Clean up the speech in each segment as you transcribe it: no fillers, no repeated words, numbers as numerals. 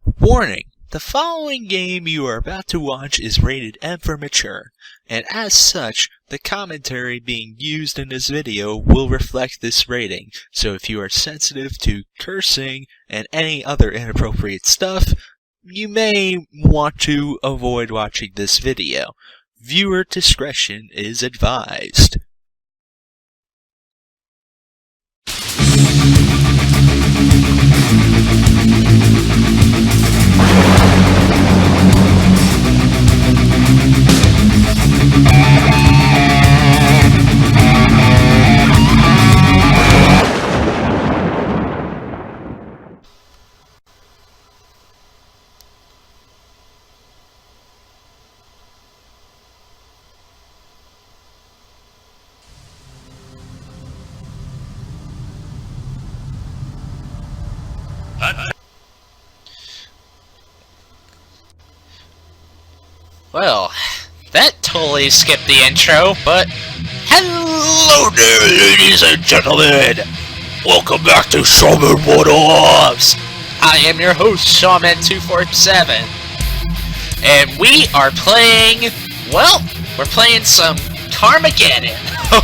Warning! The following game you are about to watch is rated M for mature, and as such, the commentary being used in this video will reflect this rating, so if you are sensitive to cursing and any other inappropriate stuff, you may want to avoid watching this video. Viewer discretion is advised. Well, that totally skipped the intro, but hello there, ladies and gentlemen! Welcome back to Seanman One-Offs! I am your host, Seanman247, and we are playing, well, we're playing some Carmageddon.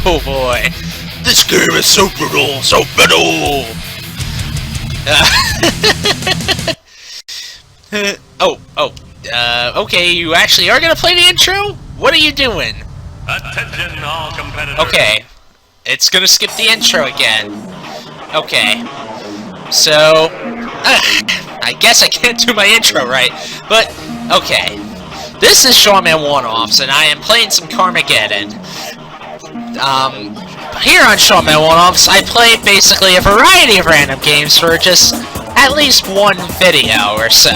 Oh boy, this game is so brutal, so fiddle! Okay, you actually are gonna play the intro? What are you doing? Attention all competitors. Okay, it's gonna skip the intro again. Okay, so, I guess I can't do my intro right, but, okay. This is Seanman One-Offs, and I am playing some Carmageddon. Here on Seanman One-Offs, I play basically a variety of random games for just at least one video or so.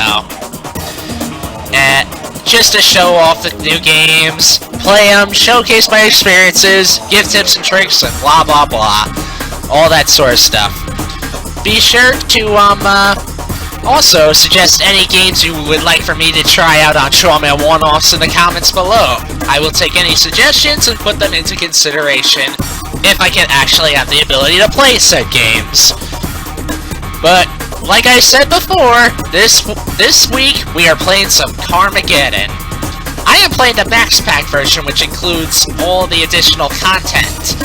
Just to show off the new games, play them, showcase my experiences, give tips and tricks, and blah blah blah. All that sort of stuff. Be sure to also suggest any games you would like for me to try out on Seanman One-Offs in the comments below. I will take any suggestions and put them into consideration if I can actually have the ability to play said games. But like I said before, this week we are playing some Carmageddon. I am playing the Max Pack version, which includes all the additional content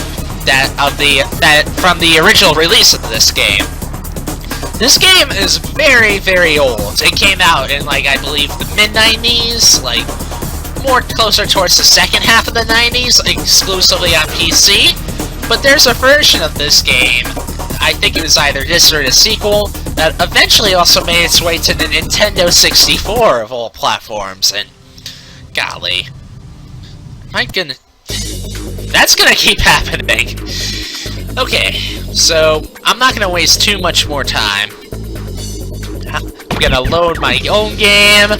from the original release of this game. This game is very, very old. It came out in, like, I believe the mid-90s, like, more closer towards the second half of the 90s, exclusively on PC. But there's a version of this game, I think it was either this or the sequel, that eventually also made its way to the Nintendo 64 of all platforms, and golly, that's gonna keep happening. Okay, so I'm not gonna waste too much more time. I'm gonna load my own game.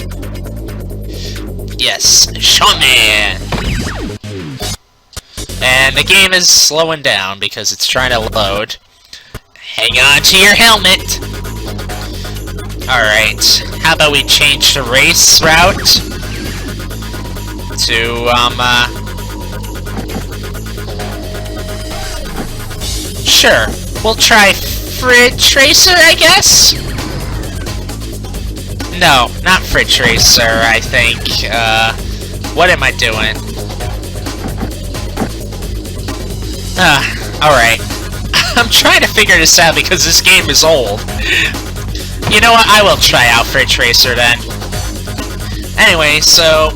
Yes, Seanman. And the game is slowing down because it's trying to load. Hang on to your helmet! Alright, how about we change the race route to, sure, we'll try Fridge Racer, I guess? No, not Fridge Racer, I think. What am I doing? Alright. I'm trying to figure this out because this game is old. You know what? I will try out Fridge Racer then. Anyway, so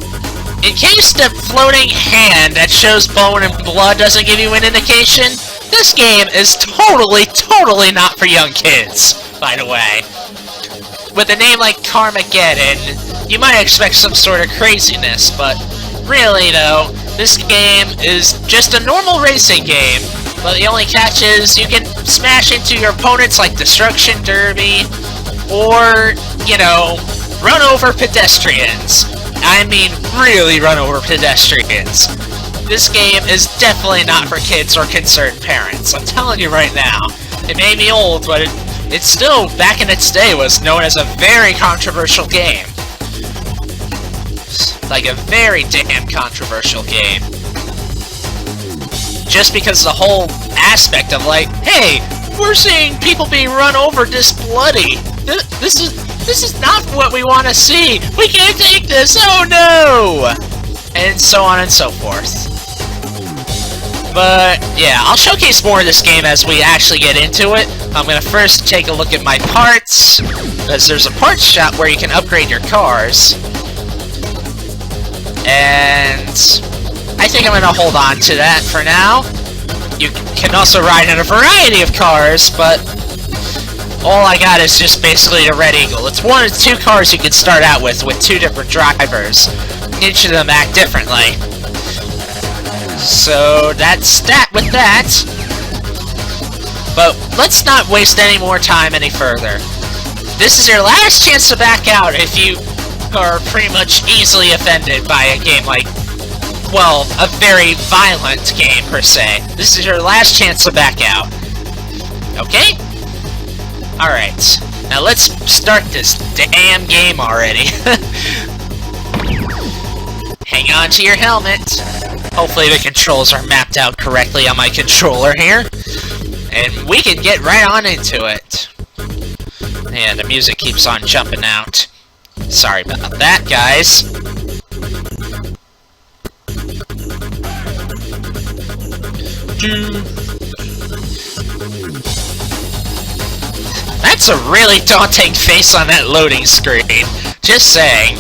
in case the floating hand that shows bone and blood doesn't give you an indication, this game is totally not for young kids, by the way. With a name like Carmageddon, you might expect some sort of craziness, but really though, this game is just a normal racing game. But the only catch is you can smash into your opponents like Destruction Derby, or, you know, run over pedestrians. I mean, really run over pedestrians. This game is definitely not for kids or concerned parents. I'm telling you right now. It may be old, but it still, back in its day, was known as a very controversial game. Like a very damn controversial game. Just because the whole aspect of like, hey, we're seeing people being run over this bloody. This This is not what we want to see! We can't take this! Oh no! And so on and so forth. But, yeah, I'll showcase more of this game as we actually get into it. I'm gonna first take a look at my parts, because there's a parts shop where you can upgrade your cars. And I think I'm gonna hold on to that for now. You can also ride in a variety of cars, but all I got is just basically a Red Eagle. It's one of two cars you can start out with two different drivers. Each of them act differently. So that's that with that. But let's not waste any more time any further. This is your last chance to back out if you are pretty much easily offended by a game like, well, a very violent game per se. This is your last chance to back out. Okay? Alright. Now let's start this damn game already. Hang on to your helmet. Hopefully the controls are mapped out correctly on my controller here. And we can get right on into it. Yeah, the music keeps on jumping out. Sorry about that, guys. That's a really daunting face on that loading screen. Just saying.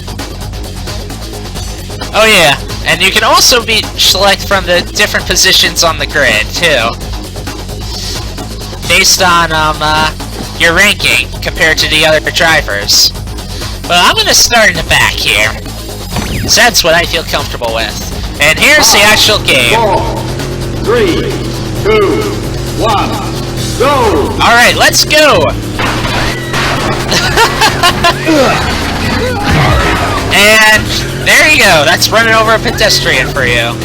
Oh yeah, and you can also select from the different positions on the grid, too. Based on, your ranking compared to the other drivers. But I'm gonna start in the back here. So that's what I feel comfortable with. And here's the actual game. 4, 3, 2, 1, go! Alright, let's go! And there you go, that's running over a pedestrian for you.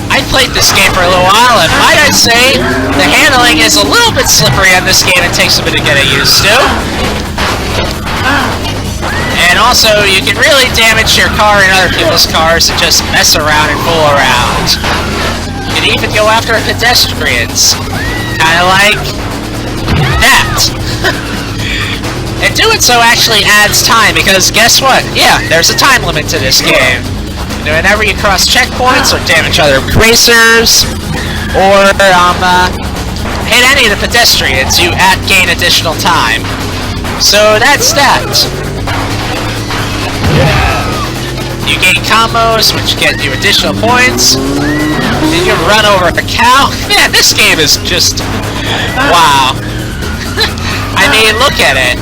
I played this game for a little while, and might I say, the handling is a little bit slippery on this game. It takes a bit to get used to. And also, you can really damage your car and other people's cars and just mess around and fool around. You can even go after pedestrians. Kinda like that. And doing so actually adds time, because guess what? Yeah, there's a time limit to this game. Whenever you cross checkpoints or damage other racers, or hit any of the pedestrians, you gain additional time. So that's that. You gain combos, which get you additional points. You can run over a cow. Man, this game is just... wow. I mean, look at it.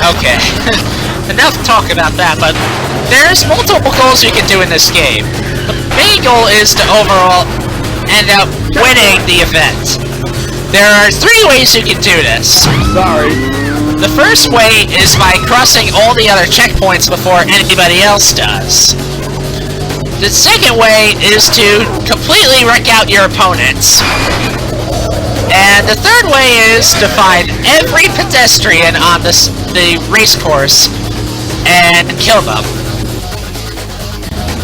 Okay, enough talk about that, but there's multiple goals you can do in this game. The main goal is to overall end up winning the event. There are 3 ways you can do this. Sorry. The first way is by crossing all the other checkpoints before anybody else does. The second way is to completely wreck out your opponents. And the third way is to find every pedestrian on the race course and kill them.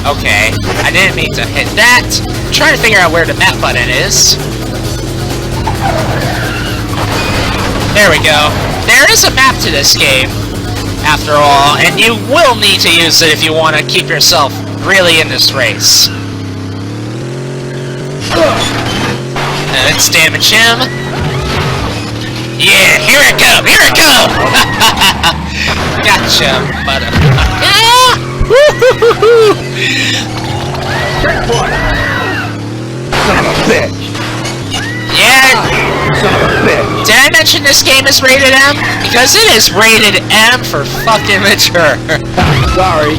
Okay, I didn't mean to hit that. I'm trying to figure out where the map button is. There we go. There is a map to this game, after all, and you will need to use it if you want to keep yourself really in this race. Let's damage him. Yeah, here it go! Here it go! Gotcha, motherfucker. Yeah! Woo-hoo-hoo-hoo! Son of a bitch! Yeah! Son of a bitch! Did I mention this game is rated M? Because it is rated M for fucking mature. Sorry.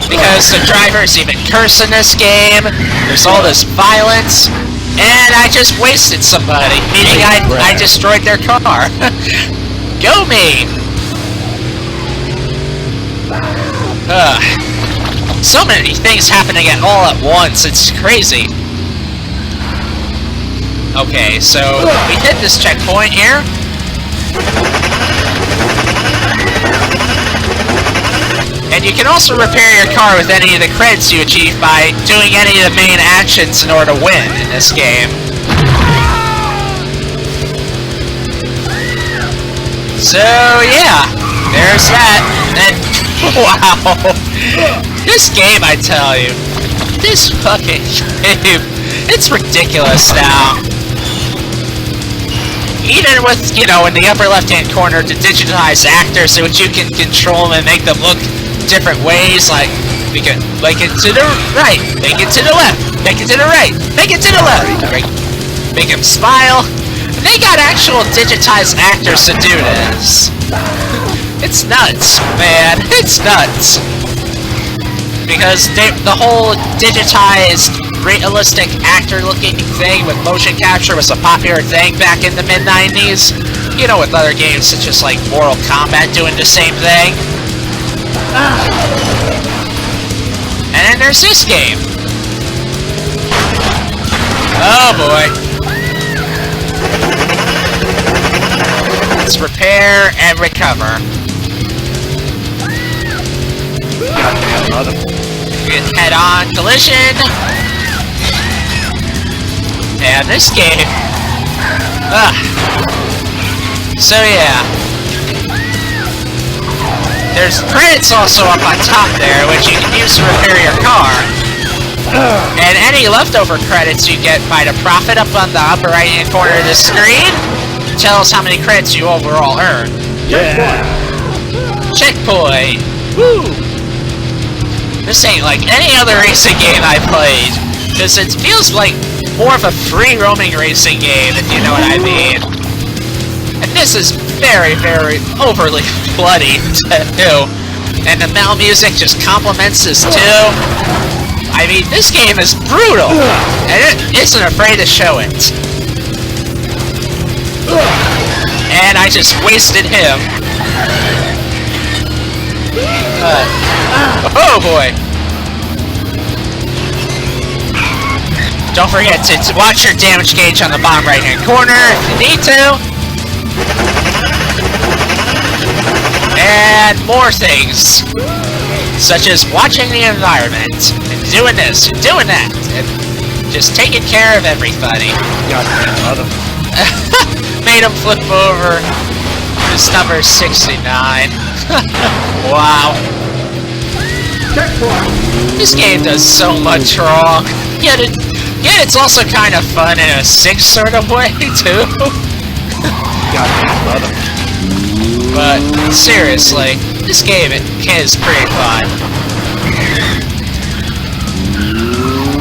Because the drivers even curse in this game, there's all this violence, and I just wasted somebody, meaning I destroyed their car. Go me! So many things happening all at once, it's crazy. Okay, so we hit this checkpoint here. And you can also repair your car with any of the credits you achieve by doing any of the main actions in order to win in this game. So yeah, there's that. And wow, this game, I tell you, this fucking game, it's ridiculous now. Even with, you know, in the upper left-hand corner, to digitize actors so that you can control them and make them look different ways, like, we can make it to the right, make it to the left, make it to the right, make it to the left, make them smile. They got actual digitized actors to do this. It's nuts, man, it's nuts. Because the whole digitized, realistic actor-looking thing with motion capture was a popular thing back in the mid-90s. You know, with other games such as, like, Mortal Kombat doing the same thing. And then there's this game. Oh boy. Let's repair and recover. Goddamn mother. Head-on collision. And this game. So yeah. There's credits also up on top there, which you can use to repair your car. And any leftover credits you get by the profit up on the upper right-hand corner of the screen tells how many credits you overall earn. Yeah. Checkpoint! Woo! This ain't like any other racing game I played, because it feels like more of a free-roaming racing game, if you know what I mean. And this is very, very overly bloody, too. And the metal music just complements this, too. I mean, this game is brutal, and it isn't afraid to show it. And I just wasted him. Oh boy! Don't forget to watch your damage gauge on the bottom right-hand corner if you need to. And more things, such as watching the environment, and doing this, and doing that, and just taking care of everybody. Goddamn mother. Made him flip over. It's number 69. Wow. This game does so much wrong. Yet it's also kind of fun in a sick sort of way, too. Goddamn mother. But, seriously, this game is pretty fun.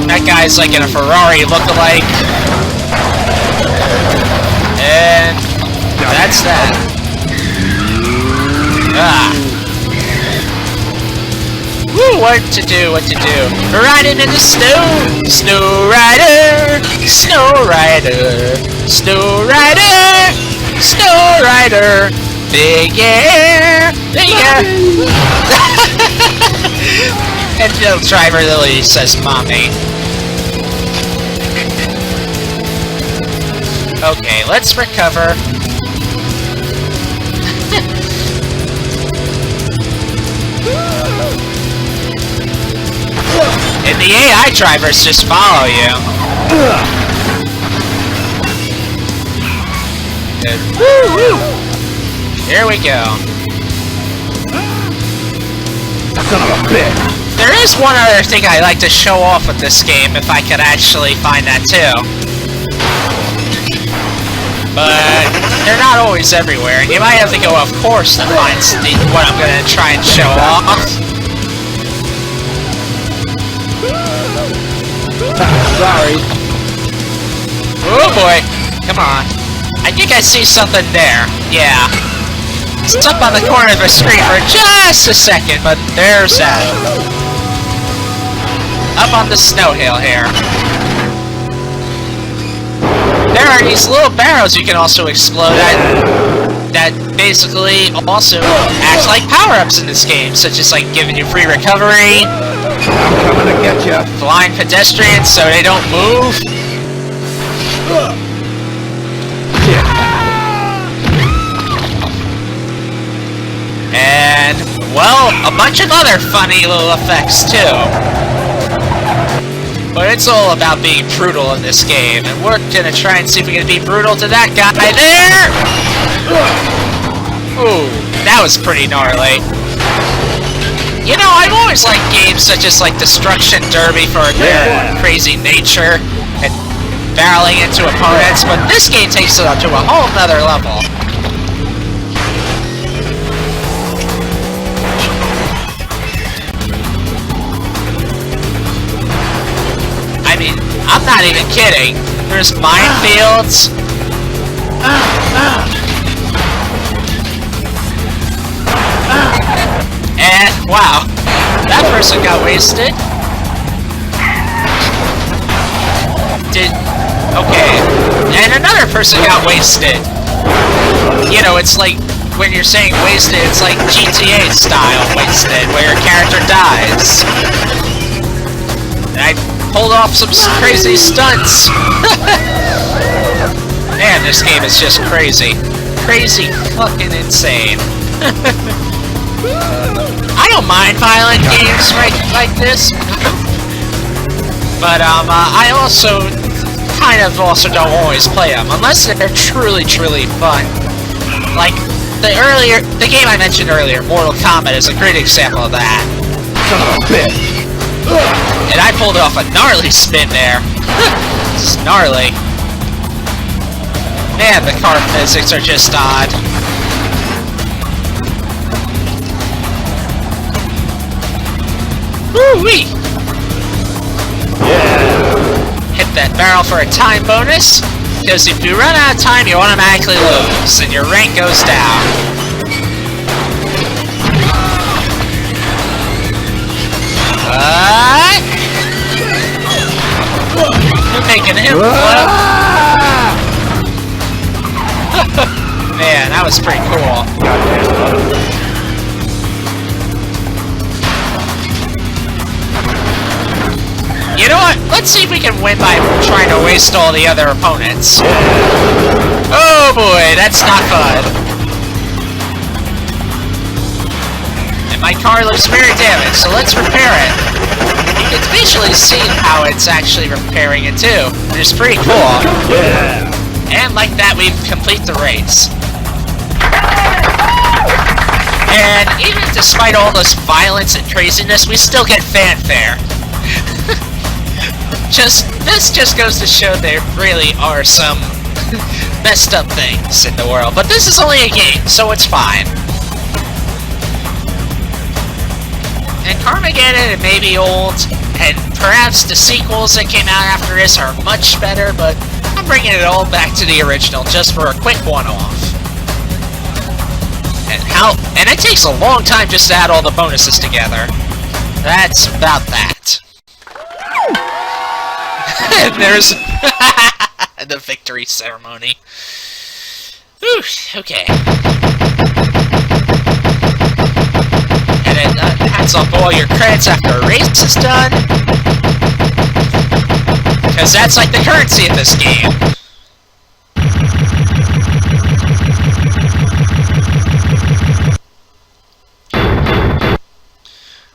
That guy's like in a Ferrari look-alike. And that's that. Woo, what to do, what to do. Riding in the snow, snow rider, snow rider, snow rider, snow rider, big air, big air. And the driver Lily says, "Mommy." Okay, let's recover. And the AI drivers just follow you. And woo! Here we go. Son of a bitch. There is one other thing I'd like to show off with this game, if I could actually find that too. But they're not always everywhere, and you might have to go off course to find what I'm going to try and show off. Sorry. Oh boy, come on. I think I see something there. Yeah. It's up on the corner of the screen for just a second, but there's that. Up on the snow hill here. There are these little barrels you can also explode that basically also act like power-ups in this game, such as like giving you free recovery, I'm coming to get you. flying pedestrians so they don't move. And, well, a bunch of other funny little effects too. But it's all about being brutal in this game, and we're gonna try and see if we can be brutal to that guy there! Ooh, that was pretty gnarly. You know, I've always liked games such as like Destruction Derby for their crazy nature and barreling into opponents, but this game takes it up to a whole nother level. I mean, I'm not even kidding. There's minefields. And, wow, that person got wasted. Okay, and another person got wasted. You know, it's like, when you're saying wasted, it's like GTA style wasted, where your character dies. And I pulled off some crazy stunts. Man, this game is just crazy. Crazy fucking insane. I don't mind violent games like this. But, I also kind of also don't always play them, unless they're truly, truly fun. Like, the game I mentioned earlier, Mortal Kombat, is a great example of that. Son of a bitch! And I pulled off a gnarly spin there. This is gnarly. Man, the car physics are just odd. Woo-wee! Yeah! Hit that barrel for a time bonus, because if you run out of time, you automatically lose, and your rank goes down. You're making him flip. Man, that was pretty cool. You know what? Let's see if we can win by trying to waste all the other opponents. Oh boy, that's not fun. And my car looks very damaged, so let's repair it. You can visually see how it's actually repairing it too, which is pretty cool. Yeah! And like that, we complete the race. And even despite all this violence and craziness, we still get fanfare. This just goes to show there really are some messed up things in the world. But this is only a game, so it's fine. And Carmageddon, it may be old, and perhaps the sequels that came out after this are much better, but I'm bringing it all back to the original just for a quick one-off. And it takes a long time just to add all the bonuses together. That's about that. And there's the victory ceremony. Whew, okay. And it adds up all your credits after a race is done. Because that's like the currency of this game.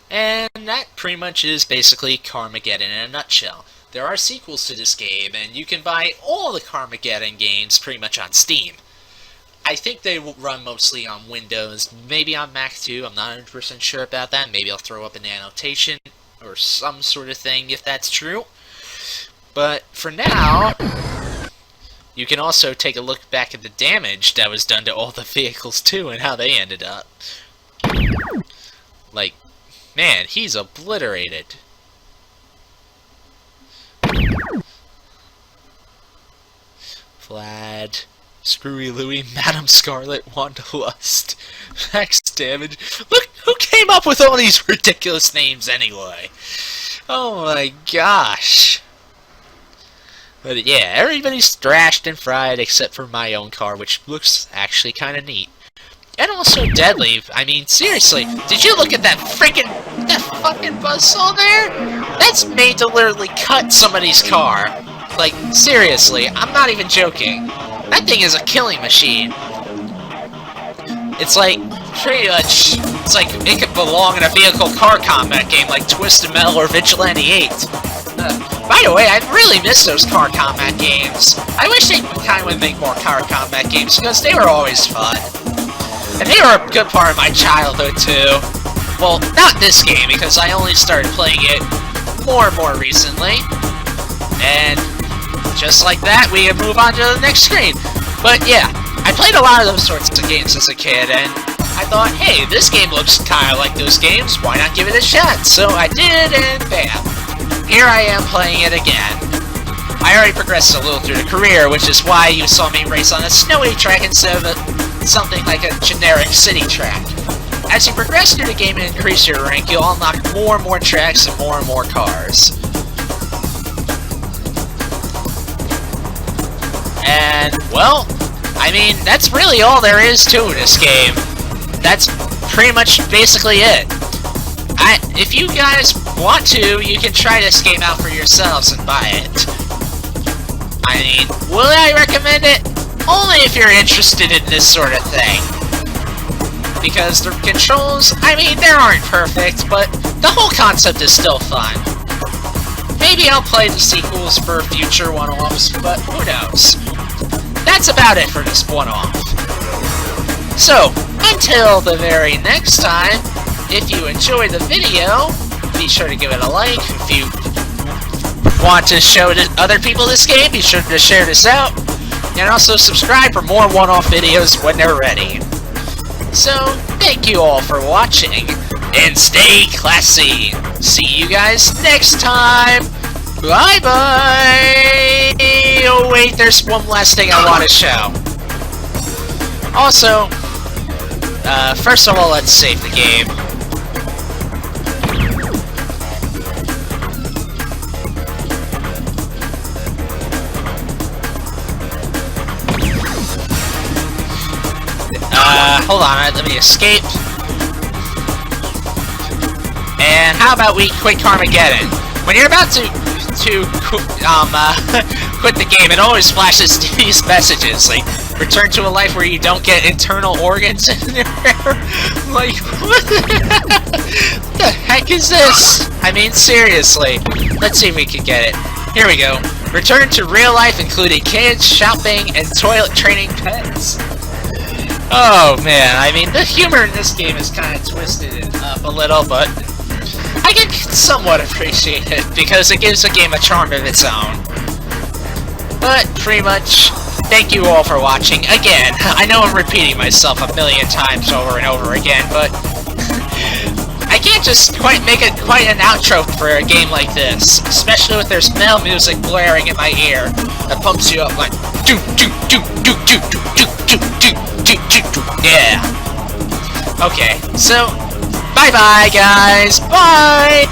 And that pretty much is basically Carmageddon in a nutshell. There are sequels to this game, and you can buy all the Carmageddon games pretty much on Steam. I think they will run mostly on Windows, maybe on Mac too, I'm not 100% sure about that. Maybe I'll throw up an annotation or some sort of thing if that's true. But for now, you can also take a look back at the damage that was done to all the vehicles too and how they ended up. Like, man, he's obliterated. Vlad, Screwy Louie, Madam Scarlet, Wanderlust, Max Damage. Look, who came up with all these ridiculous names anyway? Oh my gosh. But yeah, everybody's thrashed and fried except for my own car, which looks actually kind of neat. And also deadly. I mean, seriously, did you look at that fucking buzzsaw there? That's made to literally cut somebody's car. Like, seriously, I'm not even joking. That thing is a killing machine. It's like, pretty much It's like it could belong in a vehicle car combat game like Twisted Metal or Vigilante 8. By the way, I really miss those car combat games. I wish they kind of would make more car combat games because they were always fun. And they were a good part of my childhood too. Well, not this game because I only started playing it more and more recently. And just like that, we move on to the next screen. But yeah, I played a lot of those sorts of games as a kid, and I thought, hey, this game looks kind of like those games, why not give it a shot? So I did, and bam, here I am playing it again. I already progressed a little through the career, which is why you saw me race on a snowy track instead of something like a generic city track. As you progress through the game and increase your rank, you'll unlock more and more tracks and more cars. And, well, I mean, that's really all there is to this game. That's pretty much basically it. If you guys want to, you can try this game out for yourselves and buy it. I mean, will I recommend it? Only if you're interested in this sort of thing. Because the controls, I mean, they aren't perfect, but the whole concept is still fun. Maybe I'll play the sequels for future one-offs, but who knows. That's about it for this one-off. So, until the very next time, if you enjoyed the video, be sure to give it a like. If you want to show other people this game, be sure to share this out. And also subscribe for more one-off videos when they're ready. So, thank you all for watching, and stay classy. See you guys next time. Bye-bye! Oh wait, there's one last thing I want to show. Also, first of all, let's save the game. Hold on, let me escape. And how about we quit Carmageddon? When you're about to quit the game, it always flashes these messages, like, return to a life where you don't get internal organs in there. Like, what the heck is this? I mean, seriously. Let's see if we can get it. Here we go. Return to real life, including kids, shopping, and toilet training pets. Oh man, I mean, the humor in this game is kind of twisted up a little, but I can somewhat appreciate it, because it gives the game a charm of its own. But, pretty much, thank you all for watching. Again, I know I'm repeating myself a million times over and over again, but I can't just quite make it quite an outro for a game like this, especially with there's metal music blaring in my ear that pumps you up like do do do do do do do do do do do. Yeah. Okay, so bye bye guys. Bye.